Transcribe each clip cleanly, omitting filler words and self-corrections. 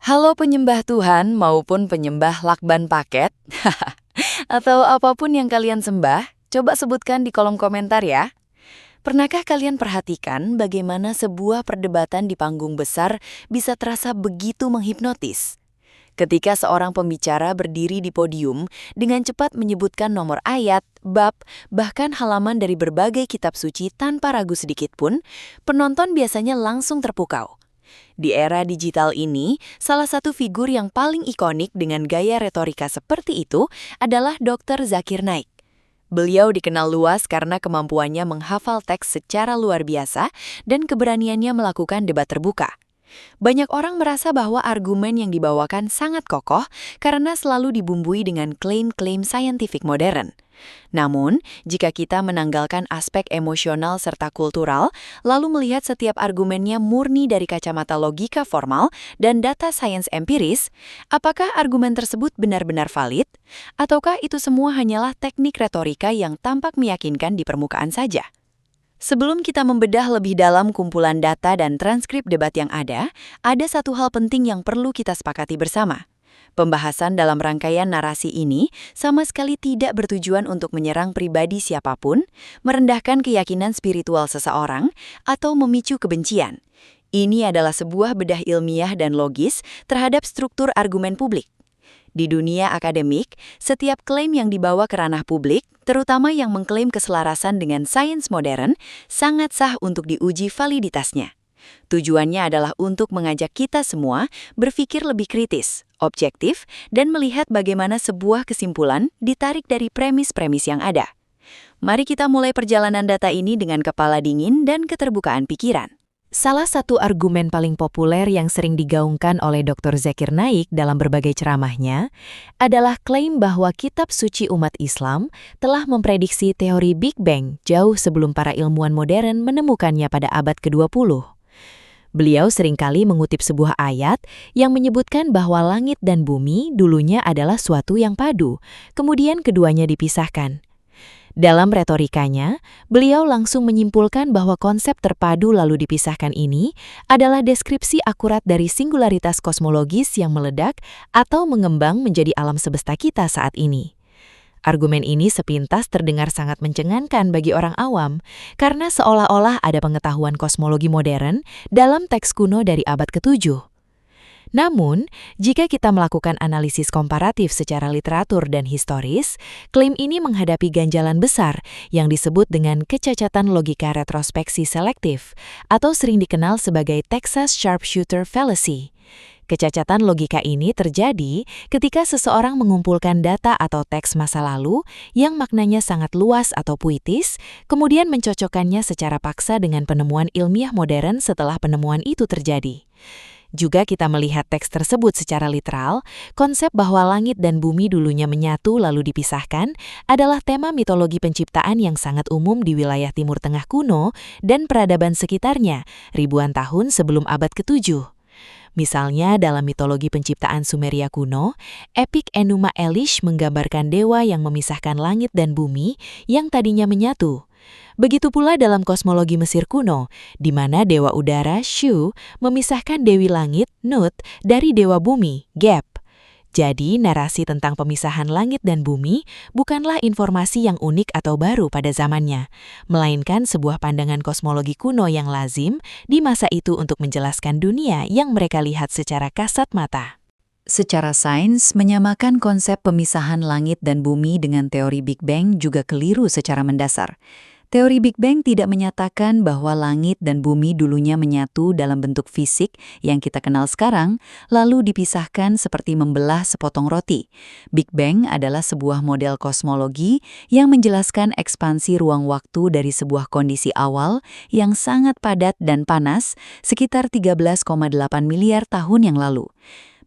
Halo penyembah Tuhan maupun penyembah lakban paket, atau apapun yang kalian sembah, coba sebutkan di kolom komentar ya. Pernahkah kalian perhatikan bagaimana sebuah perdebatan di panggung besar bisa terasa begitu menghipnotis? Ketika seorang pembicara berdiri di podium dengan cepat menyebutkan nomor ayat, bab, bahkan halaman dari berbagai kitab suci tanpa ragu sedikit pun, penonton biasanya langsung terpukau. Di era digital ini, salah satu figur yang paling ikonik dengan gaya retorika seperti itu adalah Dr. Zakir Naik. Beliau dikenal luas karena kemampuannya menghafal teks secara luar biasa dan keberaniannya melakukan debat terbuka. Banyak orang merasa bahwa argumen yang dibawakan sangat kokoh karena selalu dibumbui dengan klaim-klaim saintifik modern. Namun, jika kita menanggalkan aspek emosional serta kultural, lalu melihat setiap argumennya murni dari kacamata logika formal dan data sains empiris, apakah argumen tersebut benar-benar valid? Ataukah itu semua hanyalah teknik retorika yang tampak meyakinkan di permukaan saja? Sebelum kita membedah lebih dalam kumpulan data dan transkrip debat yang ada satu hal penting yang perlu kita sepakati bersama. Pembahasan dalam rangkaian narasi ini sama sekali tidak bertujuan untuk menyerang pribadi siapapun, merendahkan keyakinan spiritual seseorang, atau memicu kebencian. Ini adalah sebuah bedah ilmiah dan logis terhadap struktur argumen publik. Di dunia akademik, setiap klaim yang dibawa ke ranah publik, terutama yang mengklaim keselarasan dengan sains modern, sangat sah untuk diuji validitasnya. Tujuannya adalah untuk mengajak kita semua berpikir lebih kritis, objektif, dan melihat bagaimana sebuah kesimpulan ditarik dari premis-premis yang ada. Mari kita mulai perjalanan data ini dengan kepala dingin dan keterbukaan pikiran. Salah satu argumen paling populer yang sering digaungkan oleh Dr. Zakir Naik dalam berbagai ceramahnya adalah klaim bahwa kitab suci umat Islam telah memprediksi teori Big Bang jauh sebelum para ilmuwan modern menemukannya pada abad ke-20. Beliau seringkali mengutip sebuah ayat yang menyebutkan bahwa langit dan bumi dulunya adalah suatu yang padu, kemudian keduanya dipisahkan. Dalam retorikanya, beliau langsung menyimpulkan bahwa konsep terpadu lalu dipisahkan ini adalah deskripsi akurat dari singularitas kosmologis yang meledak atau mengembang menjadi alam semesta kita saat ini. Argumen ini sepintas terdengar sangat mencengangkan bagi orang awam, karena seolah-olah ada pengetahuan kosmologi modern dalam teks kuno dari abad ke-7. Namun, jika kita melakukan analisis komparatif secara literatur dan historis, klaim ini menghadapi ganjalan besar yang disebut dengan kecacatan logika retrospeksi selektif, atau sering dikenal sebagai Texas Sharpshooter Fallacy. Kecacatan logika ini terjadi ketika seseorang mengumpulkan data atau teks masa lalu yang maknanya sangat luas atau puitis, kemudian mencocokkannya secara paksa dengan penemuan ilmiah modern setelah penemuan itu terjadi. Juga kita melihat teks tersebut secara literal, konsep bahwa langit dan bumi dulunya menyatu lalu dipisahkan adalah tema mitologi penciptaan yang sangat umum di wilayah Timur Tengah kuno dan peradaban sekitarnya ribuan tahun sebelum abad ke-7. Misalnya dalam mitologi penciptaan Sumeria kuno, epik Enuma Elish menggambarkan dewa yang memisahkan langit dan bumi yang tadinya menyatu. Begitu pula dalam kosmologi Mesir kuno, di mana dewa udara, Shu, memisahkan dewi langit, Nut, dari dewa bumi, Geb. Jadi, narasi tentang pemisahan langit dan bumi bukanlah informasi yang unik atau baru pada zamannya, melainkan sebuah pandangan kosmologi kuno yang lazim di masa itu untuk menjelaskan dunia yang mereka lihat secara kasat mata. Secara sains, menyamakan konsep pemisahan langit dan bumi dengan teori Big Bang juga keliru secara mendasar. Teori Big Bang tidak menyatakan bahwa langit dan bumi dulunya menyatu dalam bentuk fisik yang kita kenal sekarang, lalu dipisahkan seperti membelah sepotong roti. Big Bang adalah sebuah model kosmologi yang menjelaskan ekspansi ruang waktu dari sebuah kondisi awal yang sangat padat dan panas sekitar 13,8 miliar tahun yang lalu.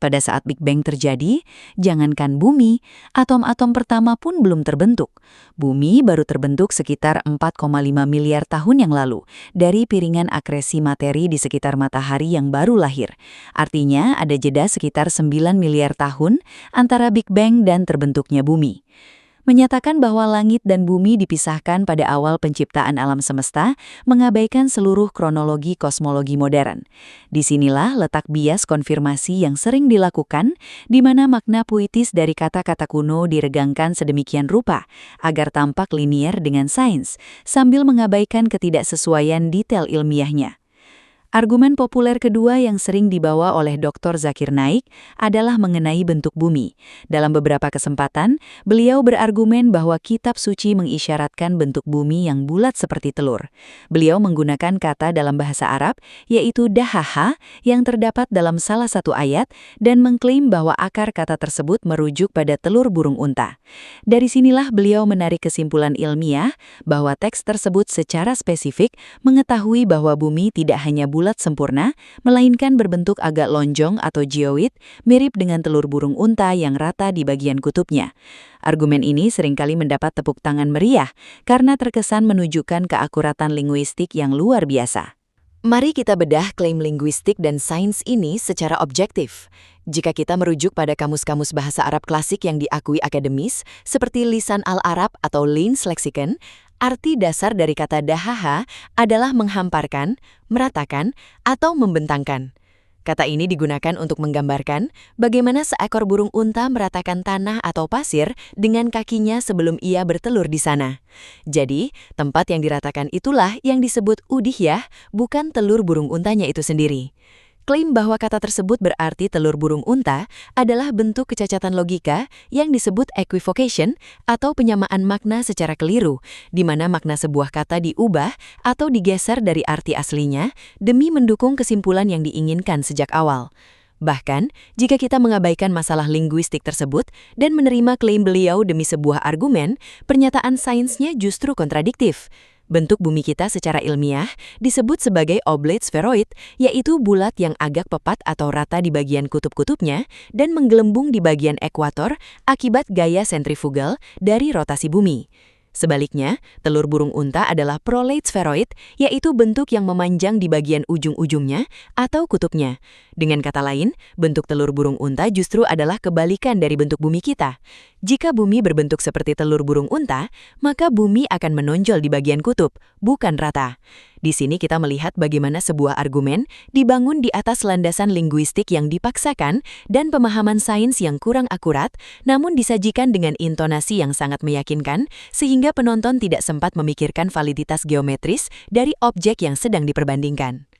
Pada saat Big Bang terjadi, jangankan bumi, atom-atom pertama pun belum terbentuk. Bumi baru terbentuk sekitar 4,5 miliar tahun yang lalu dari piringan akresi materi di sekitar matahari yang baru lahir. Artinya ada jeda sekitar 9 miliar tahun antara Big Bang dan terbentuknya bumi. menyatakan bahwa langit dan bumi dipisahkan pada awal penciptaan alam semesta, mengabaikan seluruh kronologi kosmologi modern. Disinilah letak bias konfirmasi yang sering dilakukan, di mana makna puitis dari kata-kata kuno diregangkan sedemikian rupa, agar tampak linier dengan sains, sambil mengabaikan ketidaksesuaian detail ilmiahnya. Argumen populer kedua yang sering dibawa oleh Dr. Zakir Naik adalah mengenai bentuk bumi. Dalam beberapa kesempatan, beliau berargumen bahwa kitab suci mengisyaratkan bentuk bumi yang bulat seperti telur. Beliau menggunakan kata dalam bahasa Arab, yaitu dahaha, yang terdapat dalam salah satu ayat, dan mengklaim bahwa akar kata tersebut merujuk pada telur burung unta. Dari sinilah beliau menarik kesimpulan ilmiah bahwa teks tersebut secara spesifik mengetahui bahwa bumi tidak hanya bulat sempurna, melainkan berbentuk agak lonjong atau geoid, mirip dengan telur burung unta yang rata di bagian kutubnya. Argumen ini seringkali mendapat tepuk tangan meriah karena terkesan menunjukkan keakuratan linguistik yang luar biasa. Mari kita bedah klaim linguistik dan sains ini secara objektif. Jika kita merujuk pada kamus-kamus bahasa Arab klasik yang diakui akademis, seperti Lisan al-Arab atau Lin's Lexicon, arti dasar dari kata dahaha adalah menghamparkan, meratakan, atau membentangkan. Kata ini digunakan untuk menggambarkan bagaimana seekor burung unta meratakan tanah atau pasir dengan kakinya sebelum ia bertelur di sana. Jadi, tempat yang diratakan itulah yang disebut udhiyah, bukan telur burung untanya itu sendiri. Klaim bahwa kata tersebut berarti telur burung unta adalah bentuk kecacatan logika yang disebut equivocation atau penyamaan makna secara keliru, di mana makna sebuah kata diubah atau digeser dari arti aslinya demi mendukung kesimpulan yang diinginkan sejak awal. Bahkan, jika kita mengabaikan masalah linguistik tersebut dan menerima klaim beliau demi sebuah argumen, pernyataan sainsnya justru kontradiktif. Bentuk bumi kita secara ilmiah disebut sebagai oblate spheroid, yaitu bulat yang agak pepat atau rata di bagian kutub-kutubnya dan menggelembung di bagian ekuator akibat gaya sentrifugal dari rotasi bumi. Sebaliknya, telur burung unta adalah prolate spheroid, yaitu bentuk yang memanjang di bagian ujung-ujungnya atau kutubnya. Dengan kata lain, bentuk telur burung unta justru adalah kebalikan dari bentuk bumi kita. Jika bumi berbentuk seperti telur burung unta, maka bumi akan menonjol di bagian kutub, bukan rata. Di sini kita melihat bagaimana sebuah argumen dibangun di atas landasan linguistik yang dipaksakan dan pemahaman sains yang kurang akurat, namun disajikan dengan intonasi yang sangat meyakinkan, sehingga penonton tidak sempat memikirkan validitas geometris dari objek yang sedang diperbandingkan.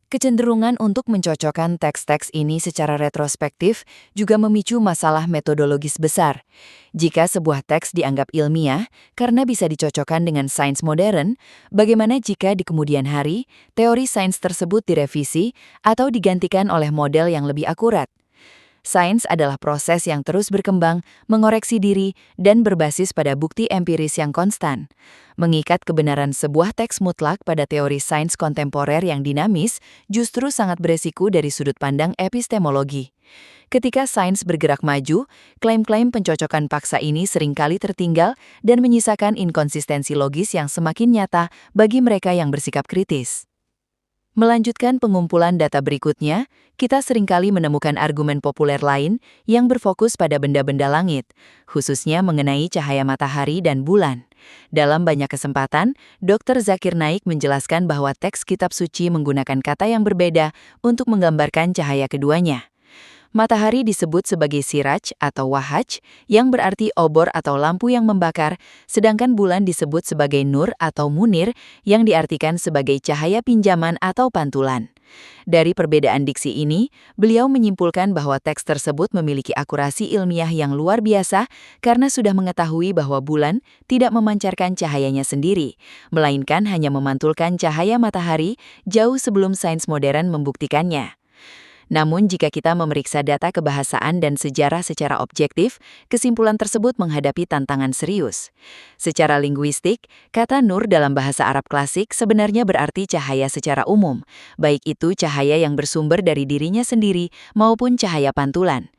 Kecenderungan untuk mencocokkan teks-teks ini secara retrospektif juga memicu masalah metodologis besar. Jika sebuah teks dianggap ilmiah karena bisa dicocokkan dengan sains modern, bagaimana jika di kemudian hari teori sains tersebut direvisi atau digantikan oleh model yang lebih akurat? Sains adalah proses yang terus berkembang, mengoreksi diri, dan berbasis pada bukti empiris yang konstan. Mengikat kebenaran sebuah teks mutlak pada teori sains kontemporer yang dinamis justru sangat beresiko dari sudut pandang epistemologi. Ketika sains bergerak maju, klaim-klaim pencocokan paksa ini seringkali tertinggal dan menyisakan inkonsistensi logis yang semakin nyata bagi mereka yang bersikap kritis. Melanjutkan pengumpulan data berikutnya, kita seringkali menemukan argumen populer lain yang berfokus pada benda-benda langit, khususnya mengenai cahaya matahari dan bulan. Dalam banyak kesempatan, Dr. Zakir Naik menjelaskan bahwa teks kitab suci menggunakan kata yang berbeda untuk menggambarkan cahaya keduanya. Matahari disebut sebagai siraj atau wahaj, yang berarti obor atau lampu yang membakar, sedangkan bulan disebut sebagai nur atau munir, yang diartikan sebagai cahaya pinjaman atau pantulan. Dari perbedaan diksi ini, beliau menyimpulkan bahwa teks tersebut memiliki akurasi ilmiah yang luar biasa karena sudah mengetahui bahwa bulan tidak memancarkan cahayanya sendiri, melainkan hanya memantulkan cahaya matahari jauh sebelum sains modern membuktikannya. Namun jika kita memeriksa data kebahasaan dan sejarah secara objektif, kesimpulan tersebut menghadapi tantangan serius. Secara linguistik, kata nur dalam bahasa Arab klasik sebenarnya berarti cahaya secara umum, baik itu cahaya yang bersumber dari dirinya sendiri maupun cahaya pantulan.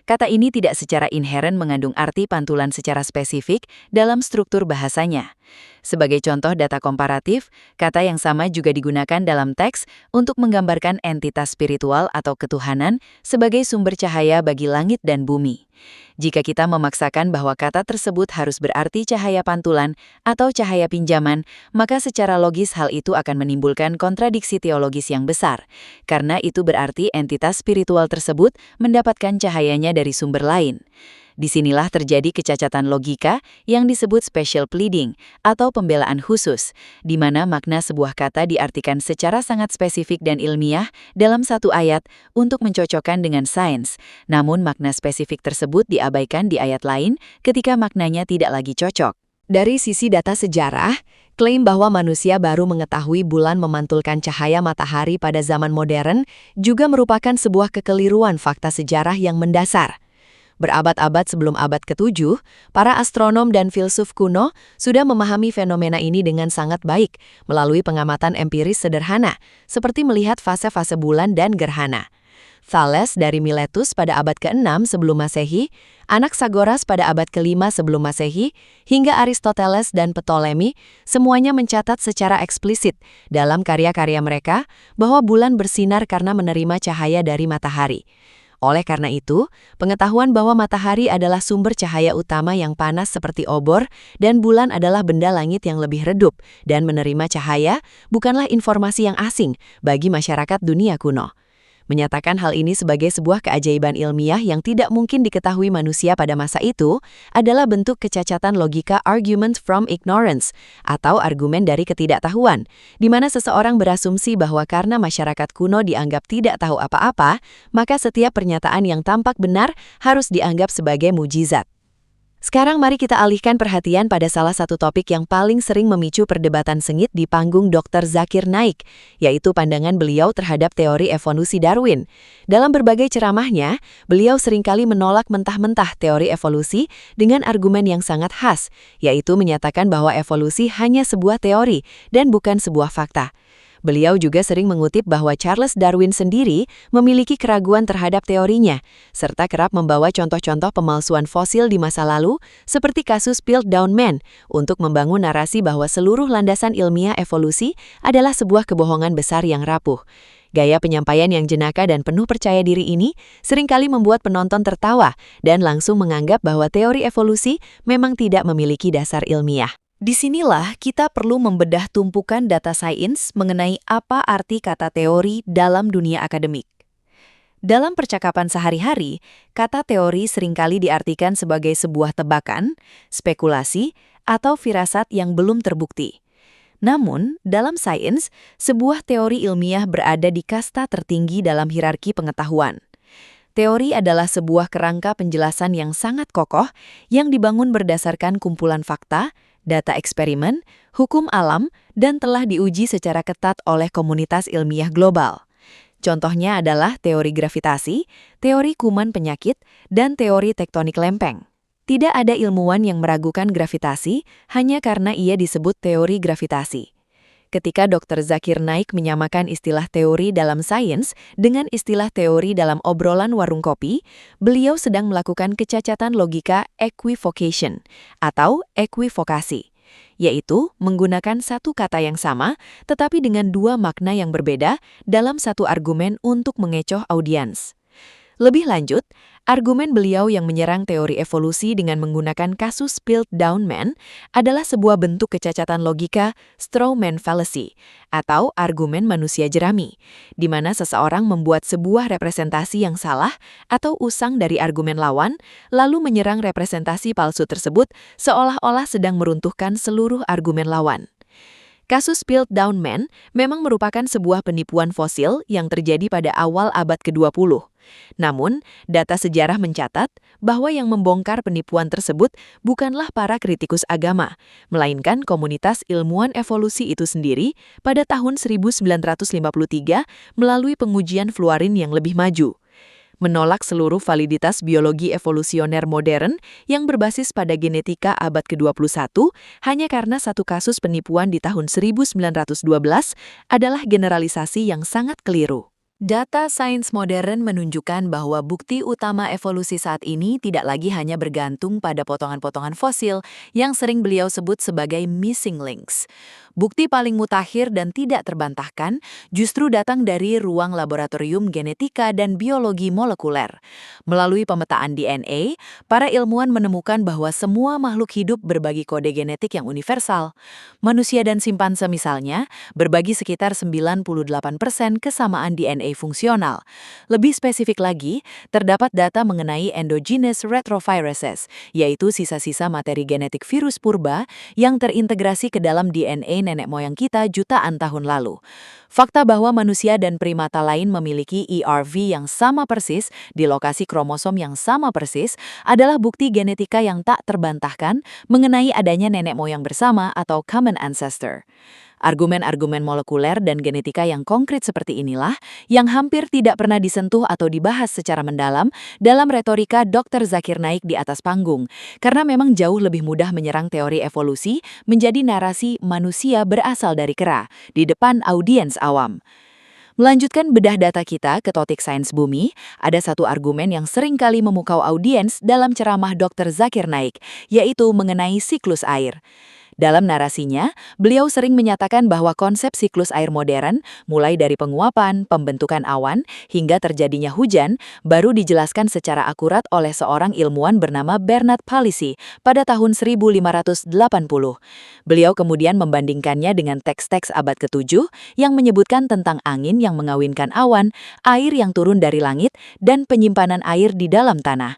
Kata ini tidak secara inheren mengandung arti pantulan secara spesifik dalam struktur bahasanya. Sebagai contoh data komparatif, kata yang sama juga digunakan dalam teks untuk menggambarkan entitas spiritual atau ketuhanan sebagai sumber cahaya bagi langit dan bumi. Jika kita memaksakan bahwa kata tersebut harus berarti cahaya pantulan atau cahaya pinjaman, maka secara logis hal itu akan menimbulkan kontradiksi teologis yang besar, karena itu berarti entitas spiritual tersebut mendapatkan cahayanya dari sumber lain. Disinilah terjadi kecacatan logika yang disebut special pleading atau pembelaan khusus, di mana makna sebuah kata diartikan secara sangat spesifik dan ilmiah dalam satu ayat untuk mencocokkan dengan sains, namun makna spesifik tersebut diabaikan di ayat lain ketika maknanya tidak lagi cocok. Dari sisi data sejarah, klaim bahwa manusia baru mengetahui bulan memantulkan cahaya matahari pada zaman modern juga merupakan sebuah kekeliruan fakta sejarah yang mendasar. Berabad-abad sebelum abad ke-7, para astronom dan filsuf kuno sudah memahami fenomena ini dengan sangat baik melalui pengamatan empiris sederhana, seperti melihat fase-fase bulan dan gerhana. Thales dari Miletus pada abad ke-6 sebelum Masehi, Anaxagoras pada abad ke-5 sebelum Masehi, hingga Aristoteles dan Ptolemy, semuanya mencatat secara eksplisit dalam karya-karya mereka bahwa bulan bersinar karena menerima cahaya dari matahari. Oleh karena itu, pengetahuan bahwa matahari adalah sumber cahaya utama yang panas seperti obor dan bulan adalah benda langit yang lebih redup dan menerima cahaya bukanlah informasi yang asing bagi masyarakat dunia kuno. Menyatakan hal ini sebagai sebuah keajaiban ilmiah yang tidak mungkin diketahui manusia pada masa itu adalah bentuk kecacatan logika argument from ignorance atau argumen dari ketidaktahuan, di mana seseorang berasumsi bahwa karena masyarakat kuno dianggap tidak tahu apa-apa, maka setiap pernyataan yang tampak benar harus dianggap sebagai mujizat. Sekarang mari kita alihkan perhatian pada salah satu topik yang paling sering memicu perdebatan sengit di panggung Dr. Zakir Naik, yaitu pandangan beliau terhadap teori evolusi Darwin. Dalam berbagai ceramahnya, beliau seringkali menolak mentah-mentah teori evolusi dengan argumen yang sangat khas, yaitu menyatakan bahwa evolusi hanya sebuah teori dan bukan sebuah fakta. Beliau juga sering mengutip bahwa Charles Darwin sendiri memiliki keraguan terhadap teorinya, serta kerap membawa contoh-contoh pemalsuan fosil di masa lalu, seperti kasus Piltdown Man, untuk membangun narasi bahwa seluruh landasan ilmiah evolusi adalah sebuah kebohongan besar yang rapuh. Gaya penyampaian yang jenaka dan penuh percaya diri ini seringkali membuat penonton tertawa dan langsung menganggap bahwa teori evolusi memang tidak memiliki dasar ilmiah. Disinilah kita perlu membedah tumpukan data sains mengenai apa arti kata teori dalam dunia akademik. Dalam percakapan sehari-hari, kata teori seringkali diartikan sebagai sebuah tebakan, spekulasi, atau firasat yang belum terbukti. Namun, dalam sains, sebuah teori ilmiah berada di kasta tertinggi dalam hierarki pengetahuan. Teori adalah sebuah kerangka penjelasan yang sangat kokoh yang dibangun berdasarkan kumpulan fakta, data eksperimen, hukum alam, dan telah diuji secara ketat oleh komunitas ilmiah global. Contohnya adalah teori gravitasi, teori kuman penyakit, dan teori tektonik lempeng. Tidak ada ilmuwan yang meragukan gravitasi hanya karena ia disebut teori gravitasi. Ketika Dr. Zakir Naik menyamakan istilah teori dalam sains dengan istilah teori dalam obrolan warung kopi, beliau sedang melakukan kecacatan logika equivocation atau equivokasi, yaitu menggunakan satu kata yang sama tetapi dengan dua makna yang berbeda dalam satu argumen untuk mengecoh audiens. Lebih lanjut, argumen beliau yang menyerang teori evolusi dengan menggunakan kasus Piltdown Man adalah sebuah bentuk kecacatan logika straw man fallacy atau argumen manusia jerami, di mana seseorang membuat sebuah representasi yang salah atau usang dari argumen lawan, lalu menyerang representasi palsu tersebut seolah-olah sedang meruntuhkan seluruh argumen lawan. Kasus Piltdown Man memang merupakan sebuah penipuan fosil yang terjadi pada awal abad ke-20. Namun, data sejarah mencatat bahwa yang membongkar penipuan tersebut bukanlah para kritikus agama, melainkan komunitas ilmuwan evolusi itu sendiri pada tahun 1953 melalui pengujian fluorin yang lebih maju. Menolak seluruh validitas biologi evolusioner modern yang berbasis pada genetika abad ke-21 hanya karena satu kasus penipuan di tahun 1912 adalah generalisasi yang sangat keliru. Data sains modern menunjukkan bahwa bukti utama evolusi saat ini tidak lagi hanya bergantung pada potongan-potongan fosil yang sering beliau sebut sebagai missing links. Bukti paling mutakhir dan tidak terbantahkan justru datang dari ruang laboratorium genetika dan biologi molekuler. Melalui pemetaan DNA, para ilmuwan menemukan bahwa semua makhluk hidup berbagi kode genetik yang universal. Manusia dan simpanse misalnya berbagi sekitar 98% kesamaan DNA fungsional. Lebih spesifik lagi, terdapat data mengenai endogenous retroviruses, yaitu sisa-sisa materi genetik virus purba yang terintegrasi ke dalam DNA nenek moyang kita jutaan tahun lalu. Fakta bahwa manusia dan primata lain memiliki ERV yang sama persis di lokasi kromosom yang sama persis adalah bukti genetika yang tak terbantahkan mengenai adanya nenek moyang bersama atau common ancestor. Argumen-argumen molekuler dan genetika yang konkret seperti inilah yang hampir tidak pernah disentuh atau dibahas secara mendalam dalam retorika Dr. Zakir Naik di atas panggung, karena memang jauh lebih mudah menyerang teori evolusi menjadi narasi manusia berasal dari kera di depan audiens awam. Melanjutkan bedah data kita ke topik sains bumi, ada satu argumen yang sering kali memukau audiens dalam ceramah Dr. Zakir Naik, yaitu mengenai siklus air. Dalam narasinya, beliau sering menyatakan bahwa konsep siklus air modern, mulai dari penguapan, pembentukan awan, hingga terjadinya hujan, baru dijelaskan secara akurat oleh seorang ilmuwan bernama Bernard Palissy pada tahun 1580. Beliau kemudian membandingkannya dengan teks-teks abad ke-7 yang menyebutkan tentang angin yang mengawinkan awan, air yang turun dari langit, dan penyimpanan air di dalam tanah.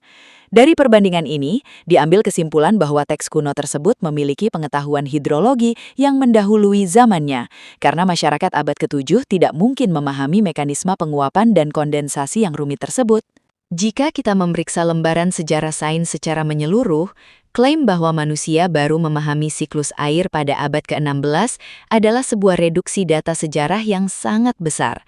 Dari perbandingan ini, diambil kesimpulan bahwa teks kuno tersebut memiliki pengetahuan hidrologi yang mendahului zamannya, karena masyarakat abad ke-7 tidak mungkin memahami mekanisme penguapan dan kondensasi yang rumit tersebut. Jika kita memeriksa lembaran sejarah sains secara menyeluruh, klaim bahwa manusia baru memahami siklus air pada abad ke-16 adalah sebuah reduksi data sejarah yang sangat besar.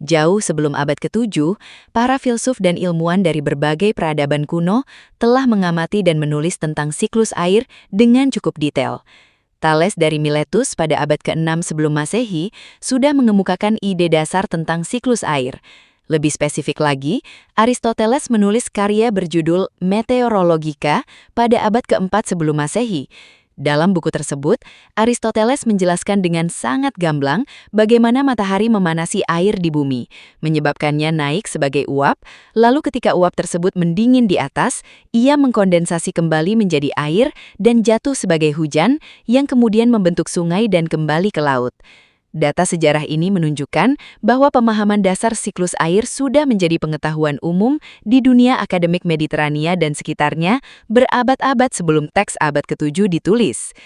Jauh sebelum abad ke-7, para filsuf dan ilmuwan dari berbagai peradaban kuno telah mengamati dan menulis tentang siklus air dengan cukup detail. Thales dari Miletus pada abad ke-6 sebelum Masehi sudah mengemukakan ide dasar tentang siklus air. Lebih spesifik lagi, Aristoteles menulis karya berjudul Meteorologica pada abad ke-4 sebelum Masehi. Dalam buku tersebut, Aristoteles menjelaskan dengan sangat gamblang bagaimana matahari memanasi air di bumi, menyebabkannya naik sebagai uap, lalu ketika uap tersebut mendingin di atas, ia mengkondensasi kembali menjadi air dan jatuh sebagai hujan yang kemudian membentuk sungai dan kembali ke laut. Data sejarah ini menunjukkan bahwa pemahaman dasar siklus air sudah menjadi pengetahuan umum di dunia akademik Mediterania dan sekitarnya berabad-abad sebelum teks abad ke-7 ditulis.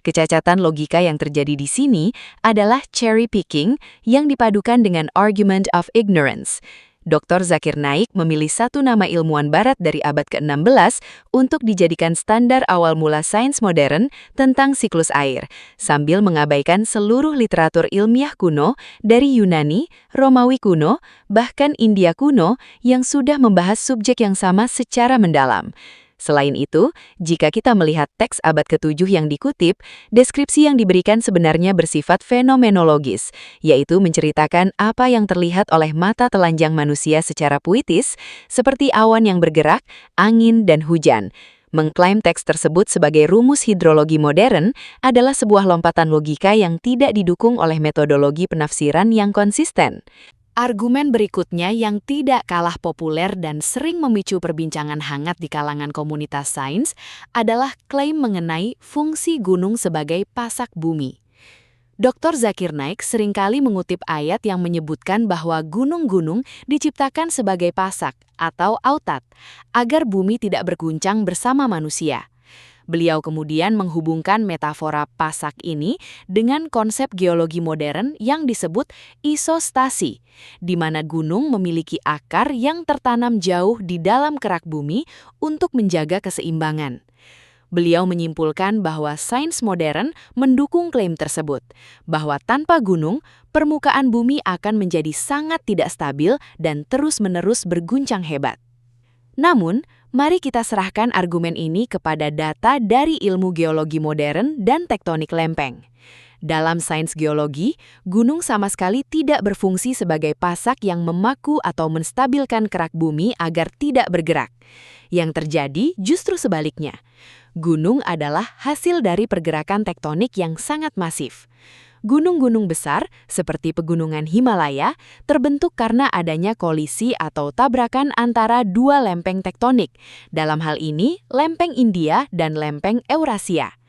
Kecacatan logika yang terjadi di sini adalah cherry picking yang dipadukan dengan argument of ignorance. Dr. Zakir Naik memilih satu nama ilmuwan barat dari abad ke-16 untuk dijadikan standar awal mula sains modern tentang siklus air, sambil mengabaikan seluruh literatur ilmiah kuno dari Yunani, Romawi kuno, bahkan India kuno yang sudah membahas subjek yang sama secara mendalam. Selain itu, jika kita melihat teks abad ke-7 yang dikutip, deskripsi yang diberikan sebenarnya bersifat fenomenologis, yaitu menceritakan apa yang terlihat oleh mata telanjang manusia secara puitis, seperti awan yang bergerak, angin, dan hujan. Mengklaim teks tersebut sebagai rumus hidrologi modern adalah sebuah lompatan logika yang tidak didukung oleh metodologi penafsiran yang konsisten. Argumen berikutnya yang tidak kalah populer dan sering memicu perbincangan hangat di kalangan komunitas sains adalah klaim mengenai fungsi gunung sebagai pasak bumi. Dr. Zakir Naik seringkali mengutip ayat yang menyebutkan bahwa gunung-gunung diciptakan sebagai pasak atau autat, agar bumi tidak berguncang bersama manusia. Beliau kemudian menghubungkan metafora pasak ini dengan konsep geologi modern yang disebut isostasi, di mana gunung memiliki akar yang tertanam jauh di dalam kerak bumi untuk menjaga keseimbangan. Beliau menyimpulkan bahwa sains modern mendukung klaim tersebut, bahwa tanpa gunung, permukaan bumi akan menjadi sangat tidak stabil dan terus-menerus berguncang hebat. Namun, mari kita serahkan argumen ini kepada data dari ilmu geologi modern dan tektonik lempeng. Dalam sains geologi, gunung sama sekali tidak berfungsi sebagai pasak yang memaku atau menstabilkan kerak bumi agar tidak bergerak. Yang terjadi justru sebaliknya. Gunung adalah hasil dari pergerakan tektonik yang sangat masif. Gunung-gunung besar, seperti pegunungan Himalaya, terbentuk karena adanya kolisi atau tabrakan antara dua lempeng tektonik. Dalam hal ini, lempeng India dan lempeng Eurasia.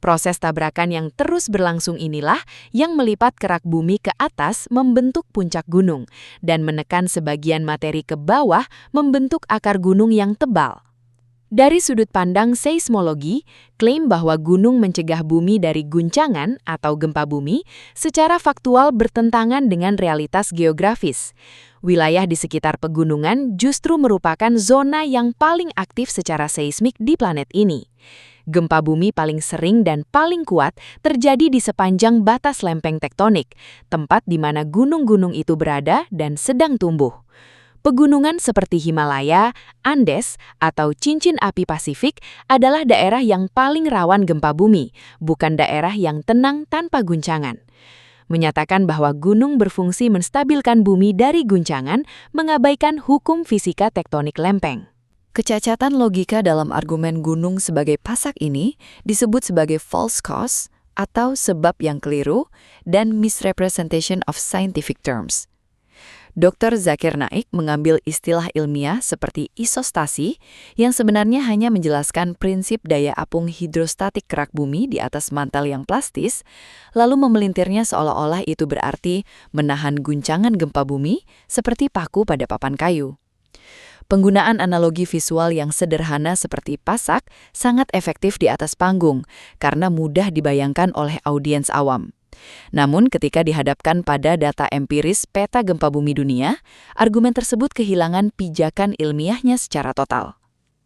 Proses tabrakan yang terus berlangsung inilah yang melipat kerak bumi ke atas membentuk puncak gunung dan menekan sebagian materi ke bawah membentuk akar gunung yang tebal. Dari sudut pandang seismologi, klaim bahwa gunung mencegah bumi dari guncangan atau gempa bumi secara faktual bertentangan dengan realitas geografis. Wilayah di sekitar pegunungan justru merupakan zona yang paling aktif secara seismik di planet ini. Gempa bumi paling sering dan paling kuat terjadi di sepanjang batas lempeng tektonik, tempat di mana gunung-gunung itu berada dan sedang tumbuh. Pegunungan seperti Himalaya, Andes, atau cincin api Pasifik adalah daerah yang paling rawan gempa bumi, bukan daerah yang tenang tanpa guncangan. Menyatakan bahwa gunung berfungsi menstabilkan bumi dari guncangan, mengabaikan hukum fisika tektonik lempeng. Kecacatan logika dalam argumen gunung sebagai pasak ini disebut sebagai false cause atau sebab yang keliru dan misrepresentation of scientific terms. Dr. Zakir Naik mengambil istilah ilmiah seperti isostasi yang sebenarnya hanya menjelaskan prinsip daya apung hidrostatik kerak bumi di atas mantel yang plastis, lalu memelintirnya seolah-olah itu berarti menahan guncangan gempa bumi seperti paku pada papan kayu. Penggunaan analogi visual yang sederhana seperti pasak sangat efektif di atas panggung karena mudah dibayangkan oleh audiens awam. Namun ketika dihadapkan pada data empiris peta gempa bumi dunia, argumen tersebut kehilangan pijakan ilmiahnya secara total.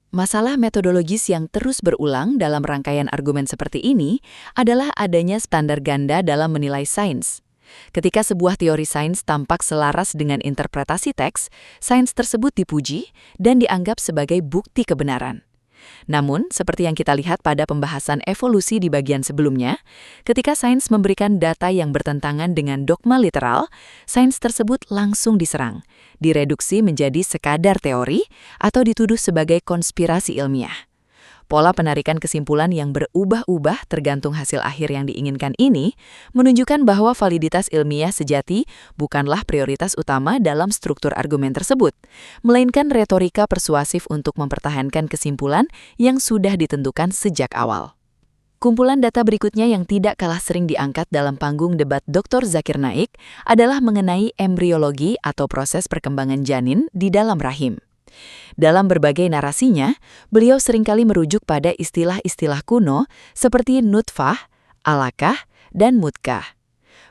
Masalah metodologis yang terus berulang dalam rangkaian argumen seperti ini adalah adanya standar ganda dalam menilai sains. Ketika sebuah teori sains tampak selaras dengan interpretasi teks, sains tersebut dipuji dan dianggap sebagai bukti kebenaran. Namun, seperti yang kita lihat pada pembahasan evolusi di bagian sebelumnya, ketika sains memberikan data yang bertentangan dengan dogma literal, sains tersebut langsung diserang, direduksi menjadi sekadar teori, atau dituduh sebagai konspirasi ilmiah. Pola penarikan kesimpulan yang berubah-ubah tergantung hasil akhir yang diinginkan ini menunjukkan bahwa validitas ilmiah sejati bukanlah prioritas utama dalam struktur argumen tersebut, melainkan retorika persuasif untuk mempertahankan kesimpulan yang sudah ditentukan sejak awal. Kumpulan data berikutnya yang tidak kalah sering diangkat dalam panggung debat Dr. Zakir Naik adalah mengenai embriologi atau proses perkembangan janin di dalam rahim. Dalam berbagai narasinya, beliau seringkali merujuk pada istilah-istilah kuno seperti nutfah, alaqah, dan mudghah.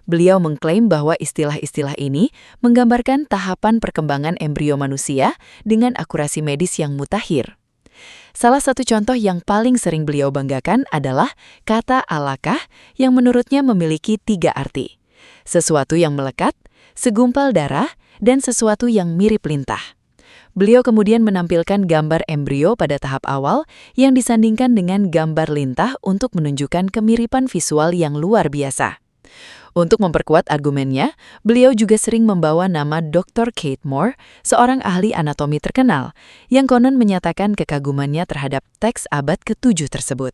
Beliau mengklaim bahwa istilah-istilah ini menggambarkan tahapan perkembangan embrio manusia dengan akurasi medis yang mutakhir. Salah satu contoh yang paling sering beliau banggakan adalah kata alaqah yang menurutnya memiliki 3 arti. Sesuatu yang melekat, segumpal darah, dan sesuatu yang mirip lintah. Beliau kemudian menampilkan gambar embrio pada tahap awal yang disandingkan dengan gambar lintah untuk menunjukkan kemiripan visual yang luar biasa. Untuk memperkuat argumennya, beliau juga sering membawa nama Dr. Kate Moore, seorang ahli anatomi terkenal, yang konon menyatakan kekagumannya terhadap teks abad ke-7 tersebut.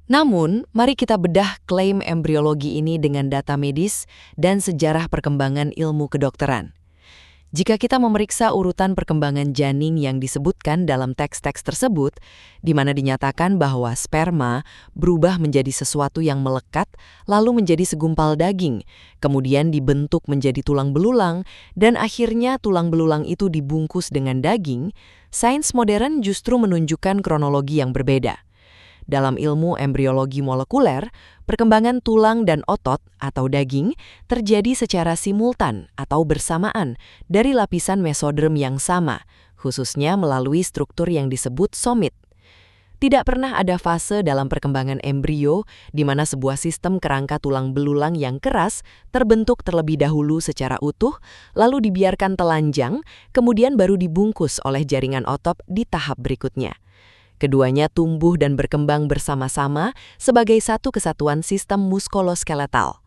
Namun, mari kita bedah klaim embriologi ini dengan data medis dan sejarah perkembangan ilmu kedokteran. Jika kita memeriksa urutan perkembangan janin yang disebutkan dalam teks-teks tersebut, di mana dinyatakan bahwa sperma berubah menjadi sesuatu yang melekat, lalu menjadi segumpal daging, kemudian dibentuk menjadi tulang belulang, dan akhirnya tulang belulang itu dibungkus dengan daging, sains modern justru menunjukkan kronologi yang berbeda. Dalam ilmu embriologi molekuler, perkembangan tulang dan otot atau daging terjadi secara simultan atau bersamaan dari lapisan mesoderm yang sama, khususnya melalui struktur yang disebut somit. Tidak pernah ada fase dalam perkembangan embrio di mana sebuah sistem kerangka tulang belulang yang keras terbentuk terlebih dahulu secara utuh, lalu dibiarkan telanjang, kemudian baru dibungkus oleh jaringan otot di tahap berikutnya. Keduanya tumbuh dan berkembang bersama-sama sebagai satu kesatuan sistem muskuloskeletal.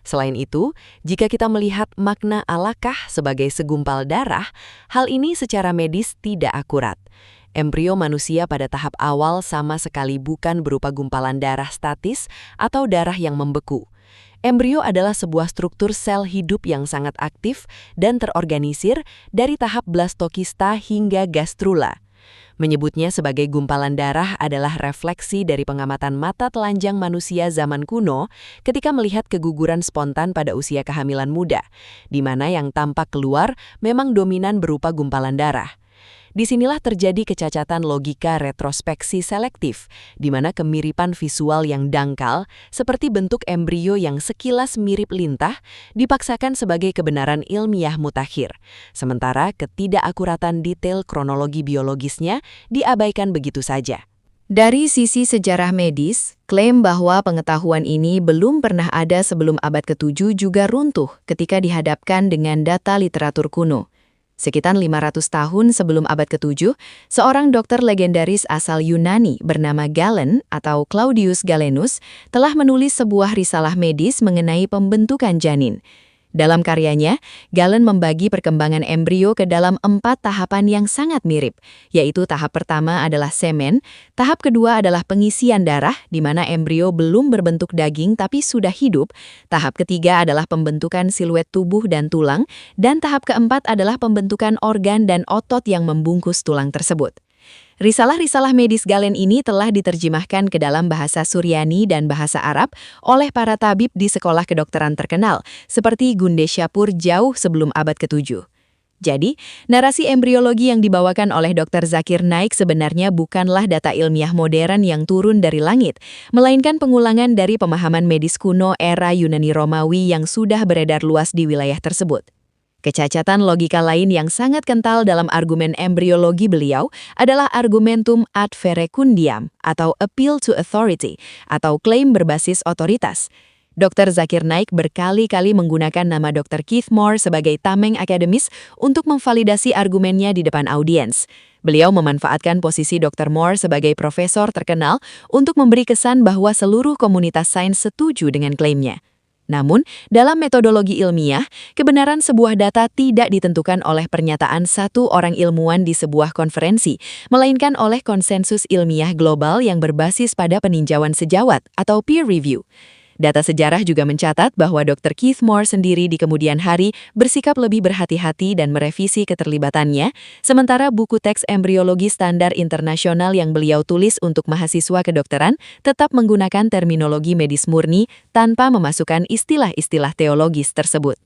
Selain itu, jika kita melihat makna alakah sebagai segumpal darah, hal ini secara medis tidak akurat. Embrio manusia pada tahap awal sama sekali bukan berupa gumpalan darah statis atau darah yang membeku. Embrio adalah sebuah struktur sel hidup yang sangat aktif dan terorganisir dari tahap blastokista hingga gastrula. Menyebutnya sebagai gumpalan darah adalah refleksi dari pengamatan mata telanjang manusia zaman kuno ketika melihat keguguran spontan pada usia kehamilan muda, di mana yang tampak keluar memang dominan berupa gumpalan darah. Disinilah terjadi kecacatan logika retrospeksi selektif, di mana kemiripan visual yang dangkal, seperti bentuk embrio yang sekilas mirip lintah, dipaksakan sebagai kebenaran ilmiah mutakhir, sementara ketidakakuratan detail kronologi biologisnya diabaikan begitu saja. Dari sisi sejarah medis, klaim bahwa pengetahuan ini belum pernah ada sebelum abad ke-7 juga runtuh ketika dihadapkan dengan data literatur kuno. Sekitar 500 tahun sebelum abad ke-7, seorang dokter legendaris asal Yunani bernama Galen atau Claudius Galenus telah menulis sebuah risalah medis mengenai pembentukan janin. Dalam karyanya, Galen membagi perkembangan embrio ke dalam 4 tahapan yang sangat mirip, yaitu tahap pertama adalah semen, tahap kedua adalah pengisian darah, di mana embrio belum berbentuk daging tapi sudah hidup, tahap ketiga adalah pembentukan siluet tubuh dan tulang, dan tahap keempat adalah pembentukan organ dan otot yang membungkus tulang tersebut. Risalah-risalah medis Galen ini telah diterjemahkan ke dalam bahasa Suryani dan bahasa Arab oleh para tabib di sekolah kedokteran terkenal, seperti Gunde Shapur jauh sebelum abad ke-7. Jadi, narasi embriologi yang dibawakan oleh Dr. Zakir Naik sebenarnya bukanlah data ilmiah modern yang turun dari langit, melainkan pengulangan dari pemahaman medis kuno era Yunani Romawi yang sudah beredar luas di wilayah tersebut. Kecacatan logika lain yang sangat kental dalam argumen embriologi beliau adalah argumentum ad verecundiam atau appeal to authority atau klaim berbasis otoritas. Dr. Zakir Naik berkali-kali menggunakan nama Dr. Keith Moore sebagai tameng akademis untuk memvalidasi argumennya di depan audiens. Beliau memanfaatkan posisi Dr. Moore sebagai profesor terkenal untuk memberi kesan bahwa seluruh komunitas sains setuju dengan klaimnya. Namun, dalam metodologi ilmiah, kebenaran sebuah data tidak ditentukan oleh pernyataan satu orang ilmuwan di sebuah konferensi, melainkan oleh konsensus ilmiah global yang berbasis pada peninjauan sejawat atau peer review. Data sejarah juga mencatat bahwa Dr. Keith Moore sendiri di kemudian hari bersikap lebih berhati-hati dan merevisi keterlibatannya, sementara buku teks embriologi standar internasional yang beliau tulis untuk mahasiswa kedokteran tetap menggunakan terminologi medis murni tanpa memasukkan istilah-istilah teologis tersebut.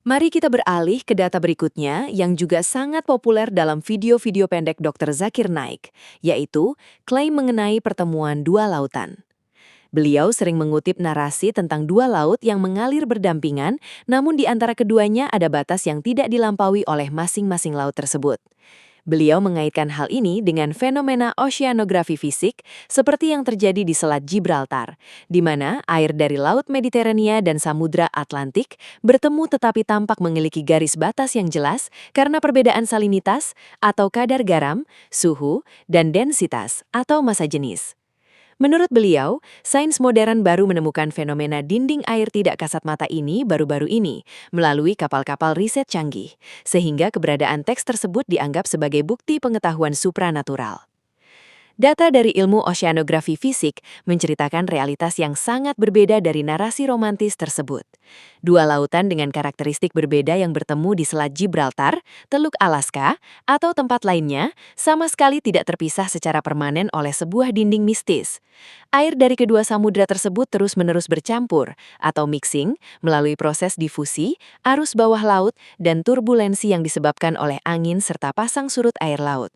Mari kita beralih ke data berikutnya yang juga sangat populer dalam video-video pendek Dr. Zakir Naik, yaitu klaim mengenai pertemuan dua lautan. Beliau sering mengutip narasi tentang dua laut yang mengalir berdampingan, namun di antara keduanya ada batas yang tidak dilampaui oleh masing-masing laut tersebut. Beliau mengaitkan hal ini dengan fenomena oceanografi fisik seperti yang terjadi di Selat Gibraltar, di mana air dari Laut Mediterania dan Samudra Atlantik bertemu tetapi tampak memiliki garis batas yang jelas karena perbedaan salinitas atau kadar garam, suhu, dan densitas atau massa jenis. Menurut beliau, sains modern baru menemukan fenomena dinding air tidak kasat mata ini baru-baru ini melalui kapal-kapal riset canggih, sehingga keberadaan teks tersebut dianggap sebagai bukti pengetahuan supranatural. Data dari ilmu oceanografi fisik menceritakan realitas yang sangat berbeda dari narasi romantis tersebut. Dua lautan dengan karakteristik berbeda yang bertemu di Selat Gibraltar, Teluk Alaska, atau tempat lainnya sama sekali tidak terpisah secara permanen oleh sebuah dinding mistis. Air dari kedua samudra tersebut terus-menerus bercampur atau mixing melalui proses difusi, arus bawah laut, dan turbulensi yang disebabkan oleh angin serta pasang surut air laut.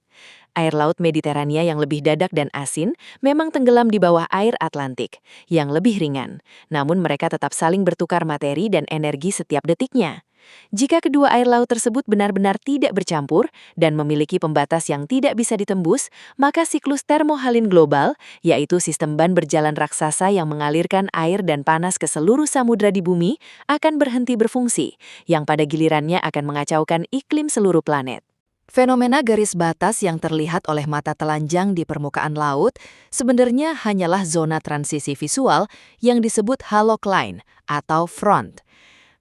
Air laut Mediterania yang lebih dadak dan asin memang tenggelam di bawah air Atlantik, yang lebih ringan. Namun mereka tetap saling bertukar materi dan energi setiap detiknya. Jika kedua air laut tersebut benar-benar tidak bercampur dan memiliki pembatas yang tidak bisa ditembus, maka siklus termohalin global, yaitu sistem ban berjalan raksasa yang mengalirkan air dan panas ke seluruh samudra di bumi, akan berhenti berfungsi, yang pada gilirannya akan mengacaukan iklim seluruh planet. Fenomena garis batas yang terlihat oleh mata telanjang di permukaan laut sebenarnya hanyalah zona transisi visual yang disebut halocline atau front.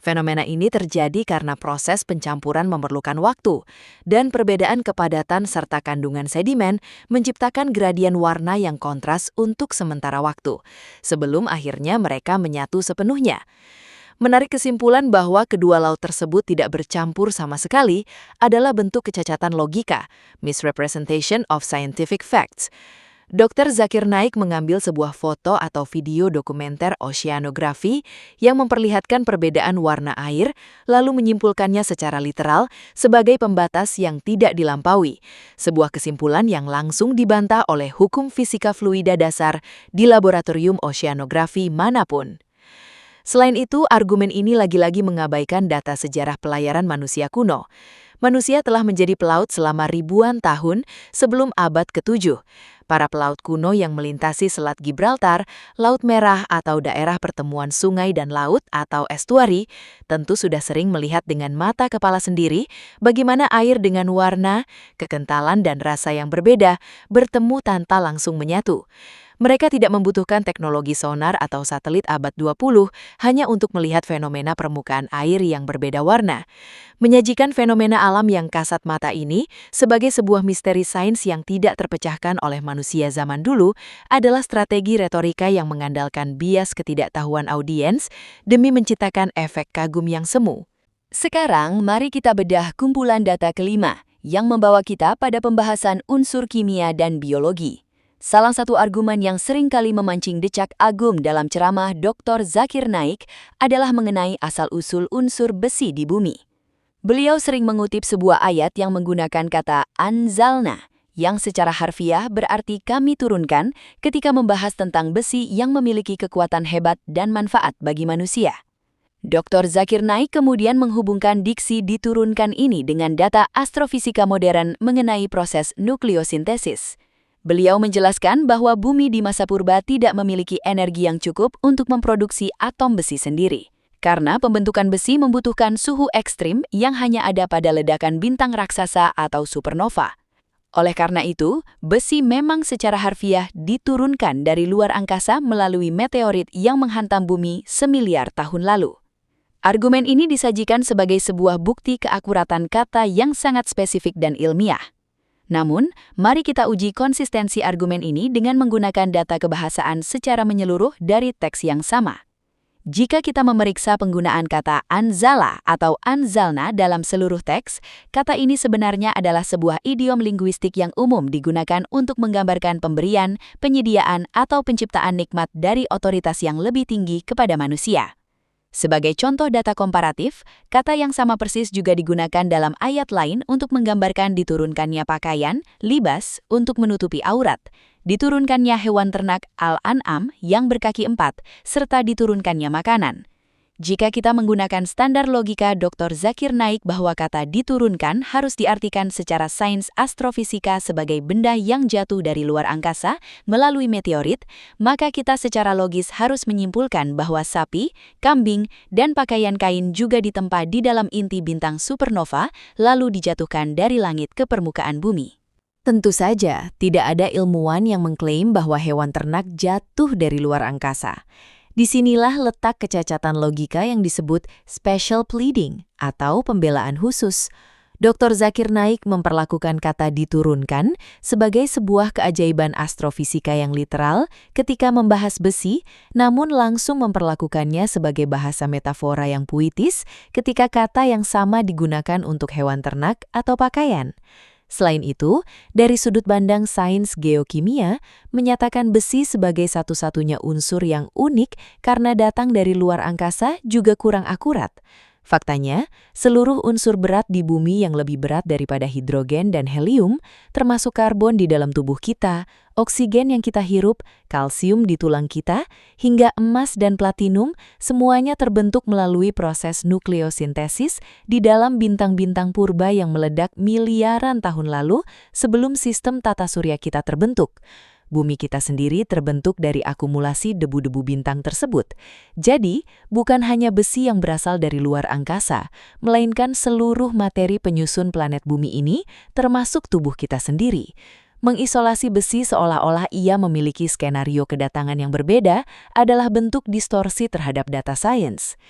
Fenomena ini terjadi karena proses pencampuran memerlukan waktu, dan perbedaan kepadatan serta kandungan sedimen menciptakan gradien warna yang kontras untuk sementara waktu, sebelum akhirnya mereka menyatu sepenuhnya. Menarik kesimpulan bahwa kedua laut tersebut tidak bercampur sama sekali adalah bentuk kecacatan logika, misrepresentation of scientific facts. Dr. Zakir Naik mengambil sebuah foto atau video dokumenter oceanografi yang memperlihatkan perbedaan warna air, lalu menyimpulkannya secara literal sebagai pembatas yang tidak dilampaui, sebuah kesimpulan yang langsung dibantah oleh hukum fisika fluida dasar di laboratorium oceanografi manapun. Selain itu, argumen ini lagi-lagi mengabaikan data sejarah pelayaran manusia kuno. Manusia telah menjadi pelaut selama ribuan tahun sebelum abad ke-7. Para pelaut kuno yang melintasi Selat Gibraltar, Laut Merah atau daerah pertemuan sungai dan laut atau estuari, tentu sudah sering melihat dengan mata kepala sendiri bagaimana air dengan warna, kekentalan dan rasa yang berbeda bertemu tanpa langsung menyatu. Mereka tidak membutuhkan teknologi sonar atau satelit abad 20 hanya untuk melihat fenomena permukaan air yang berbeda warna. Menyajikan fenomena alam yang kasat mata ini sebagai sebuah misteri sains yang tidak terpecahkan oleh manusia zaman dulu adalah strategi retorika yang mengandalkan bias ketidaktahuan audiens demi menciptakan efek kagum yang semu. Sekarang, mari kita bedah kumpulan data kelima yang membawa kita pada pembahasan unsur kimia dan biologi. Salah satu argumen yang sering kali memancing decak agum dalam ceramah Dr. Zakir Naik adalah mengenai asal-usul unsur besi di bumi. Beliau sering mengutip sebuah ayat yang menggunakan kata anzalna, yang secara harfiah berarti kami turunkan ketika membahas tentang besi yang memiliki kekuatan hebat dan manfaat bagi manusia. Dr. Zakir Naik kemudian menghubungkan diksi diturunkan ini dengan data astrofisika modern mengenai proses nukleosintesis. Beliau menjelaskan bahwa bumi di masa purba tidak memiliki energi yang cukup untuk memproduksi atom besi sendiri. Karena pembentukan besi membutuhkan suhu ekstrim yang hanya ada pada ledakan bintang raksasa atau supernova. Oleh karena itu, besi memang secara harfiah diturunkan dari luar angkasa melalui meteorit yang menghantam bumi semiliar tahun lalu. Argumen ini disajikan sebagai sebuah bukti keakuratan kata yang sangat spesifik dan ilmiah. Namun, mari kita uji konsistensi argumen ini dengan menggunakan data kebahasaan secara menyeluruh dari teks yang sama. Jika kita memeriksa penggunaan kata anzala atau anzalna dalam seluruh teks, kata ini sebenarnya adalah sebuah idiom linguistik yang umum digunakan untuk menggambarkan pemberian, penyediaan, atau penciptaan nikmat dari otoritas yang lebih tinggi kepada manusia. Sebagai contoh data komparatif, kata yang sama persis juga digunakan dalam ayat lain untuk menggambarkan diturunkannya pakaian, libas, untuk menutupi aurat, diturunkannya hewan ternak al-an'am yang berkaki 4, serta diturunkannya makanan. Jika kita menggunakan standar logika Dr. Zakir Naik bahwa kata diturunkan harus diartikan secara sains astrofisika sebagai benda yang jatuh dari luar angkasa melalui meteorit, maka kita secara logis harus menyimpulkan bahwa sapi, kambing, dan pakaian kain juga ditempa di dalam inti bintang supernova lalu dijatuhkan dari langit ke permukaan bumi. Tentu saja, tidak ada ilmuwan yang mengklaim bahwa hewan ternak jatuh dari luar angkasa. Disinilah letak kecacatan logika yang disebut special pleading atau pembelaan khusus. Dr. Zakir Naik memperlakukan kata diturunkan sebagai sebuah keajaiban astrofisika yang literal ketika membahas besi, namun langsung memperlakukannya sebagai bahasa metafora yang puitis ketika kata yang sama digunakan untuk hewan ternak atau pakaian. Selain itu, dari sudut pandang sains geokimia, menyatakan besi sebagai satu-satunya unsur yang unik karena datang dari luar angkasa juga kurang akurat. Faktanya, seluruh unsur berat di bumi yang lebih berat daripada hidrogen dan helium, termasuk karbon di dalam tubuh kita, oksigen yang kita hirup, kalsium di tulang kita, hingga emas dan platinum, semuanya terbentuk melalui proses nukleosintesis di dalam bintang-bintang purba yang meledak miliaran tahun lalu sebelum sistem tata surya kita terbentuk. Bumi kita sendiri terbentuk dari akumulasi debu-debu bintang tersebut. Jadi, bukan hanya besi yang berasal dari luar angkasa, melainkan seluruh materi penyusun planet bumi ini, termasuk tubuh kita sendiri. Mengisolasi besi seolah-olah ia memiliki skenario kedatangan yang berbeda adalah bentuk distorsi terhadap data sains.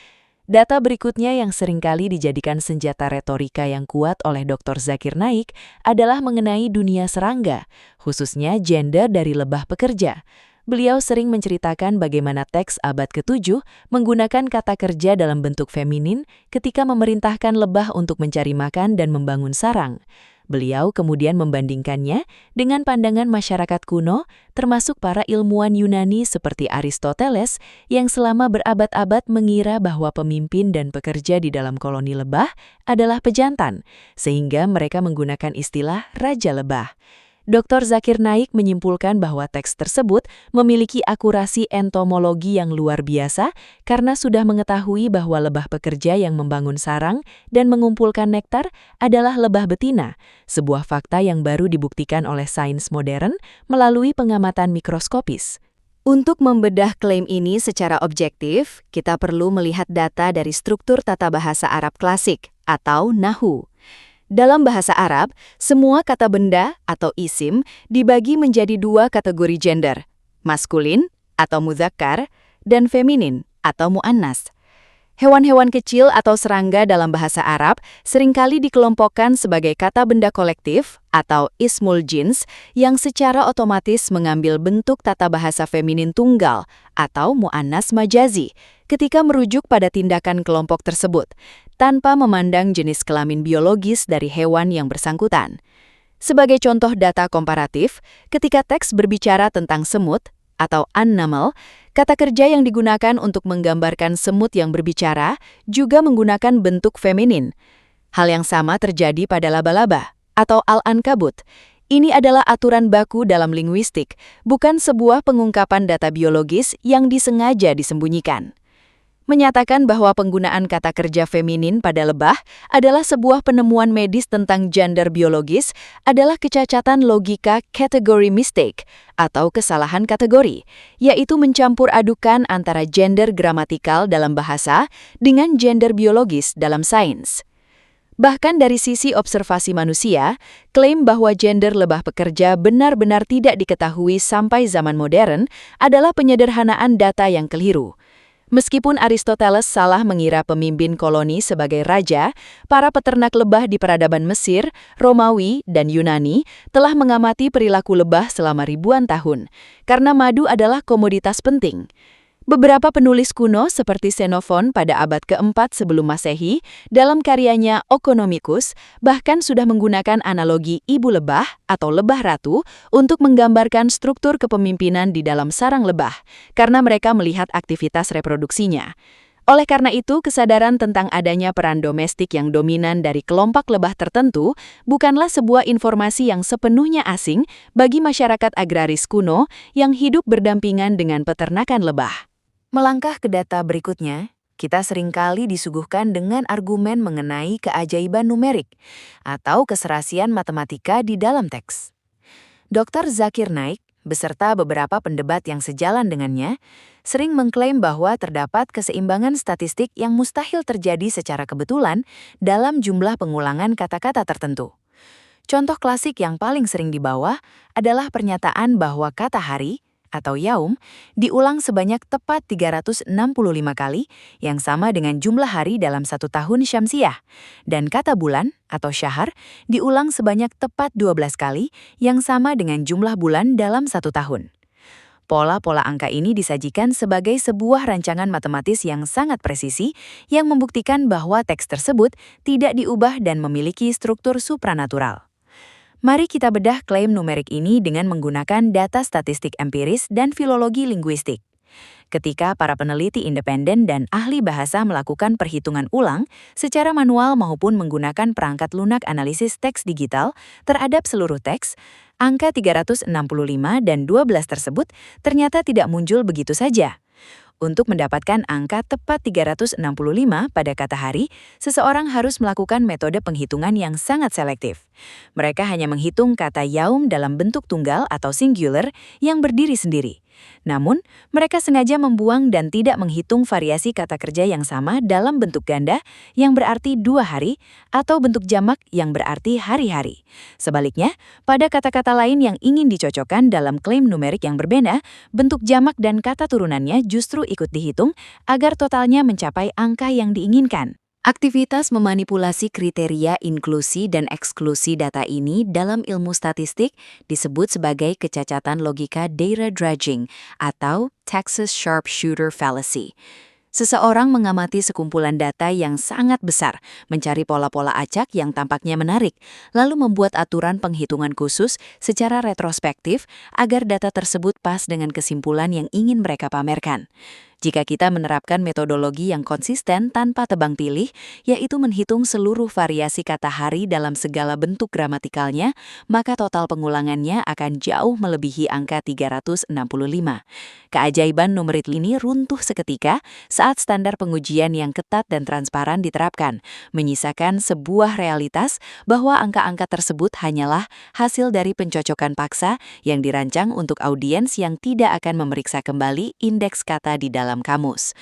Data berikutnya yang seringkali dijadikan senjata retorika yang kuat oleh Dr. Zakir Naik adalah mengenai dunia serangga, khususnya gender dari lebah pekerja. Beliau sering menceritakan bagaimana teks abad ke-7 menggunakan kata kerja dalam bentuk feminin ketika memerintahkan lebah untuk mencari makan dan membangun sarang. Beliau kemudian membandingkannya dengan pandangan masyarakat kuno, termasuk para ilmuwan Yunani seperti Aristoteles yang selama berabad-abad mengira bahwa pemimpin dan pekerja di dalam koloni lebah adalah pejantan, sehingga mereka menggunakan istilah Raja Lebah. Dr. Zakir Naik menyimpulkan bahwa teks tersebut memiliki akurasi entomologi yang luar biasa karena sudah mengetahui bahwa lebah pekerja yang membangun sarang dan mengumpulkan nektar adalah lebah betina, sebuah fakta yang baru dibuktikan oleh sains modern melalui pengamatan mikroskopis. Untuk membedah klaim ini secara objektif, kita perlu melihat data dari struktur tata bahasa Arab klasik atau Nahu. Dalam bahasa Arab, semua kata benda atau isim dibagi menjadi dua kategori gender, maskulin atau mudzakkar dan feminin atau muannas. Hewan-hewan kecil atau serangga dalam bahasa Arab seringkali dikelompokkan sebagai kata benda kolektif atau ismul jins yang secara otomatis mengambil bentuk tata bahasa feminin tunggal atau muannas majazi ketika merujuk pada tindakan kelompok tersebut, tanpa memandang jenis kelamin biologis dari hewan yang bersangkutan. Sebagai contoh data komparatif, ketika teks berbicara tentang semut atau an-naml, kata kerja yang digunakan untuk menggambarkan semut yang berbicara juga menggunakan bentuk feminin. Hal yang sama terjadi pada laba-laba atau al-ankabut. Ini adalah aturan baku dalam linguistik, bukan sebuah pengungkapan data biologis yang disengaja disembunyikan. Menyatakan bahwa penggunaan kata kerja feminin pada lebah adalah sebuah penemuan medis tentang gender biologis adalah kecacatan logika category mistake atau kesalahan kategori, yaitu mencampur adukan antara gender gramatikal dalam bahasa dengan gender biologis dalam sains. Bahkan dari sisi observasi manusia, klaim bahwa gender lebah pekerja benar-benar tidak diketahui sampai zaman modern adalah penyederhanaan data yang keliru. Meskipun Aristoteles salah mengira pemimpin koloni sebagai raja, para peternak lebah di peradaban Mesir, Romawi, dan Yunani telah mengamati perilaku lebah selama ribuan tahun, karena madu adalah komoditas penting. Beberapa penulis kuno seperti Xenophon pada abad ke-4 sebelum Masehi dalam karyanya Okonomicus bahkan sudah menggunakan analogi ibu lebah atau lebah ratu untuk menggambarkan struktur kepemimpinan di dalam sarang lebah karena mereka melihat aktivitas reproduksinya. Oleh karena itu, kesadaran tentang adanya peran domestik yang dominan dari kelompok lebah tertentu bukanlah sebuah informasi yang sepenuhnya asing bagi masyarakat agraris kuno yang hidup berdampingan dengan peternakan lebah. Melangkah ke data berikutnya, kita seringkali disuguhkan dengan argumen mengenai keajaiban numerik atau keserasian matematika di dalam teks. Dr. Zakir Naik, beserta beberapa pendebat yang sejalan dengannya, sering mengklaim bahwa terdapat keseimbangan statistik yang mustahil terjadi secara kebetulan dalam jumlah pengulangan kata-kata tertentu. Contoh klasik yang paling sering dibawa adalah pernyataan bahwa kata hari atau yaum diulang sebanyak tepat 365 kali yang sama dengan jumlah hari dalam satu tahun syamsiah, dan kata bulan atau syahar diulang sebanyak tepat 12 kali yang sama dengan jumlah bulan dalam satu tahun. Pola-pola angka ini disajikan sebagai sebuah rancangan matematis yang sangat presisi yang membuktikan bahwa teks tersebut tidak diubah dan memiliki struktur supranatural. Mari kita bedah klaim numerik ini dengan menggunakan data statistik empiris dan filologi linguistik. Ketika para peneliti independen dan ahli bahasa melakukan perhitungan ulang secara manual maupun menggunakan perangkat lunak analisis teks digital terhadap seluruh teks, angka 365 dan 12 tersebut ternyata tidak muncul begitu saja. Untuk mendapatkan angka tepat 365 pada kata hari, seseorang harus melakukan metode penghitungan yang sangat selektif. Mereka hanya menghitung kata yaum dalam bentuk tunggal atau singular yang berdiri sendiri. Namun, mereka sengaja membuang dan tidak menghitung variasi kata kerja yang sama dalam bentuk ganda yang berarti 2 hari atau bentuk jamak yang berarti hari-hari. Sebaliknya, pada kata-kata lain yang ingin dicocokkan dalam klaim numerik yang berbeda, bentuk jamak dan kata turunannya justru ikut dihitung agar totalnya mencapai angka yang diinginkan. Aktivitas memanipulasi kriteria inklusi dan eksklusi data ini dalam ilmu statistik disebut sebagai kecacatan logika data dredging atau Texas Sharpshooter Fallacy. Seseorang mengamati sekumpulan data yang sangat besar, mencari pola-pola acak yang tampaknya menarik, lalu membuat aturan penghitungan khusus secara retrospektif agar data tersebut pas dengan kesimpulan yang ingin mereka pamerkan. Jika kita menerapkan metodologi yang konsisten tanpa tebang pilih, yaitu menghitung seluruh variasi kata hari dalam segala bentuk gramatikalnya, maka total pengulangannya akan jauh melebihi angka 365. Keajaiban numerik ini runtuh seketika saat standar pengujian yang ketat dan transparan diterapkan, menyisakan sebuah realitas bahwa angka-angka tersebut hanyalah hasil dari pencocokan paksa yang dirancang untuk audiens yang tidak akan memeriksa kembali indeks kata di dalam kamus.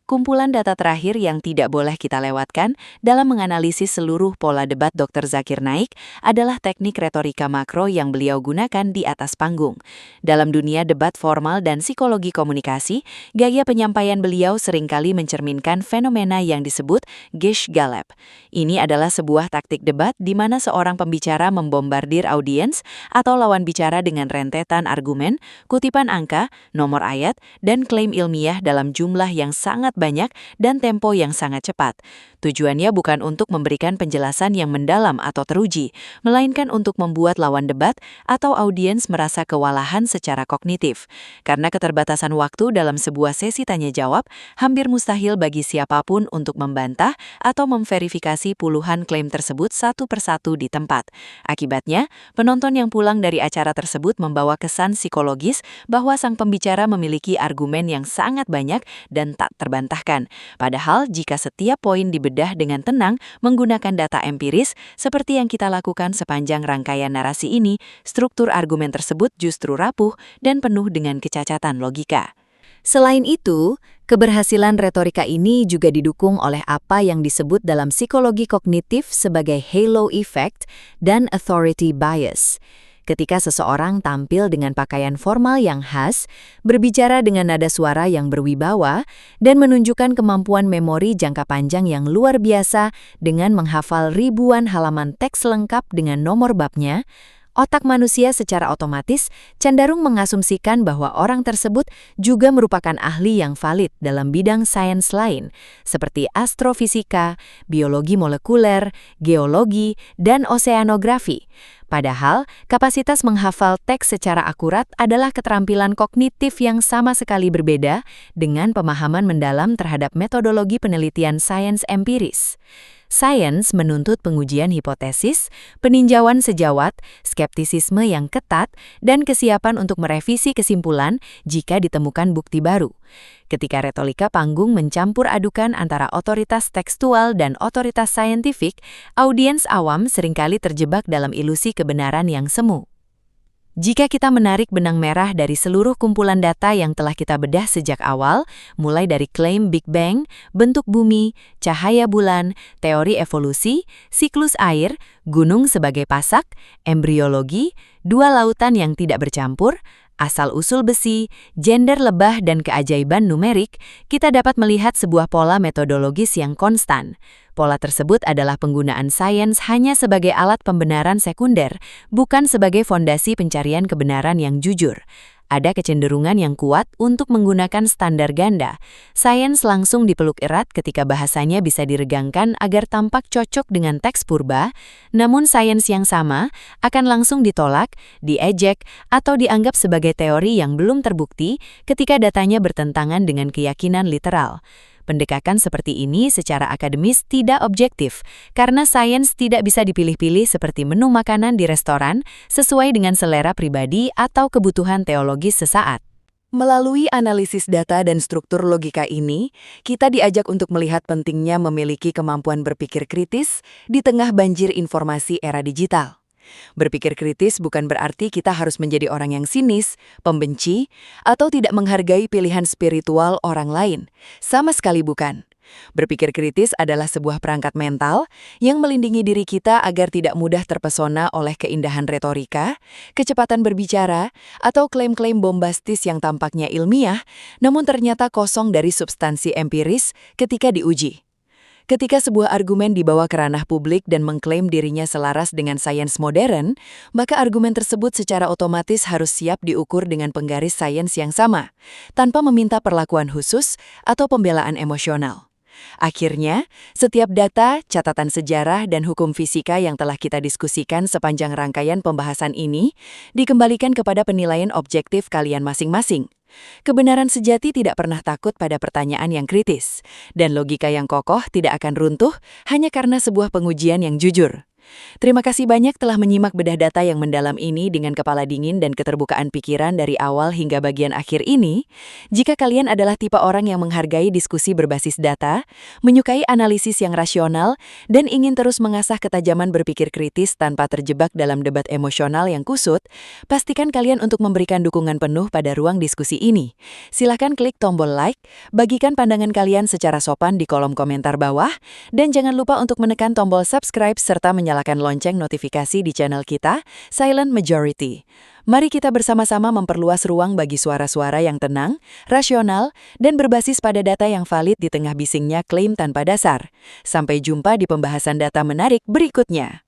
Kumpulan data terakhir yang tidak boleh kita lewatkan dalam menganalisis seluruh pola debat Dr. Zakir Naik adalah teknik retorika makro yang beliau gunakan di atas panggung. Dalam dunia debat formal dan psikologi komunikasi, gaya penyampaian beliau seringkali mencerminkan fenomena yang disebut Gish Gallop. Ini adalah sebuah taktik debat di mana seorang pembicara membombardir audiens atau lawan bicara dengan rentetan argumen, kutipan angka, nomor ayat, dan klaim ilmiah dalam jumlah yang sangat banyak dan tempo yang sangat cepat. Tujuannya bukan untuk memberikan penjelasan yang mendalam atau teruji, melainkan untuk membuat lawan debat atau audiens merasa kewalahan secara kognitif. Karena keterbatasan waktu dalam sebuah sesi tanya-jawab, hampir mustahil bagi siapapun untuk membantah atau memverifikasi puluhan klaim tersebut satu persatu di tempat. Akibatnya, penonton yang pulang dari acara tersebut membawa kesan psikologis bahwa sang pembicara memiliki argumen yang sangat banyak dan tak terbantahkan. Padahal jika setiap poin dibedah dengan tenang menggunakan data empiris seperti yang kita lakukan sepanjang rangkaian narasi ini, struktur argumen tersebut justru rapuh dan penuh dengan kecacatan logika. Selain itu, keberhasilan retorika ini juga didukung oleh apa yang disebut dalam psikologi kognitif sebagai halo effect dan authority bias. Ketika seseorang tampil dengan pakaian formal yang khas, berbicara dengan nada suara yang berwibawa, dan menunjukkan kemampuan memori jangka panjang yang luar biasa dengan menghafal ribuan halaman teks lengkap dengan nomor babnya, otak manusia secara otomatis cenderung mengasumsikan bahwa orang tersebut juga merupakan ahli yang valid dalam bidang sains lain, seperti astrofisika, biologi molekuler, geologi, dan oseanografi. Padahal, kapasitas menghafal teks secara akurat adalah keterampilan kognitif yang sama sekali berbeda dengan pemahaman mendalam terhadap metodologi penelitian sains empiris. Sains menuntut pengujian hipotesis, peninjauan sejawat, skeptisisme yang ketat, dan kesiapan untuk merevisi kesimpulan jika ditemukan bukti baru. Ketika retorika panggung mencampur adukan antara otoritas tekstual dan otoritas saintifik, audiens awam seringkali terjebak dalam ilusi kebenaran yang semu. Jika kita menarik benang merah dari seluruh kumpulan data yang telah kita bedah sejak awal, mulai dari klaim Big Bang, bentuk bumi, cahaya bulan, teori evolusi, siklus air, gunung sebagai pasak, embriologi, dua lautan yang tidak bercampur, asal-usul besi, gender lebah, dan keajaiban numerik, kita dapat melihat sebuah pola metodologis yang konstan. Pola tersebut adalah penggunaan sains hanya sebagai alat pembenaran sekunder, bukan sebagai fondasi pencarian kebenaran yang jujur. Ada kecenderungan yang kuat untuk menggunakan standar ganda. Sains langsung dipeluk erat ketika bahasanya bisa diregangkan agar tampak cocok dengan teks purba, namun sains yang sama akan langsung ditolak, diejek, atau dianggap sebagai teori yang belum terbukti ketika datanya bertentangan dengan keyakinan literal. Pendekatan seperti ini secara akademis tidak objektif, karena sains tidak bisa dipilih-pilih seperti menu makanan di restoran sesuai dengan selera pribadi atau kebutuhan teologis sesaat. Melalui analisis data dan struktur logika ini, kita diajak untuk melihat pentingnya memiliki kemampuan berpikir kritis di tengah banjir informasi era digital. Berpikir kritis bukan berarti kita harus menjadi orang yang sinis, pembenci, atau tidak menghargai pilihan spiritual orang lain. Sama sekali bukan. Berpikir kritis adalah sebuah perangkat mental yang melindungi diri kita agar tidak mudah terpesona oleh keindahan retorika, kecepatan berbicara, atau klaim-klaim bombastis yang tampaknya ilmiah, namun ternyata kosong dari substansi empiris ketika diuji. Ketika sebuah argumen dibawa ke ranah publik dan mengklaim dirinya selaras dengan sains modern, maka argumen tersebut secara otomatis harus siap diukur dengan penggaris sains yang sama, tanpa meminta perlakuan khusus atau pembelaan emosional. Akhirnya, setiap data, catatan sejarah, dan hukum fisika yang telah kita diskusikan sepanjang rangkaian pembahasan ini dikembalikan kepada penilaian objektif kalian masing-masing. Kebenaran sejati tidak pernah takut pada pertanyaan yang kritis, dan logika yang kokoh tidak akan runtuh hanya karena sebuah pengujian yang jujur. Terima kasih banyak telah menyimak bedah data yang mendalam ini dengan kepala dingin dan keterbukaan pikiran dari awal hingga bagian akhir ini. Jika kalian adalah tipe orang yang menghargai diskusi berbasis data, menyukai analisis yang rasional, dan ingin terus mengasah ketajaman berpikir kritis tanpa terjebak dalam debat emosional yang kusut, pastikan kalian untuk memberikan dukungan penuh pada ruang diskusi ini. Silakan klik tombol like, bagikan pandangan kalian secara sopan di kolom komentar bawah, dan jangan lupa untuk menekan tombol subscribe serta nyalakan lonceng notifikasi di channel kita, Silent Majority. Mari kita bersama-sama memperluas ruang bagi suara-suara yang tenang, rasional, dan berbasis pada data yang valid di tengah bisingnya klaim tanpa dasar. Sampai jumpa di pembahasan data menarik berikutnya.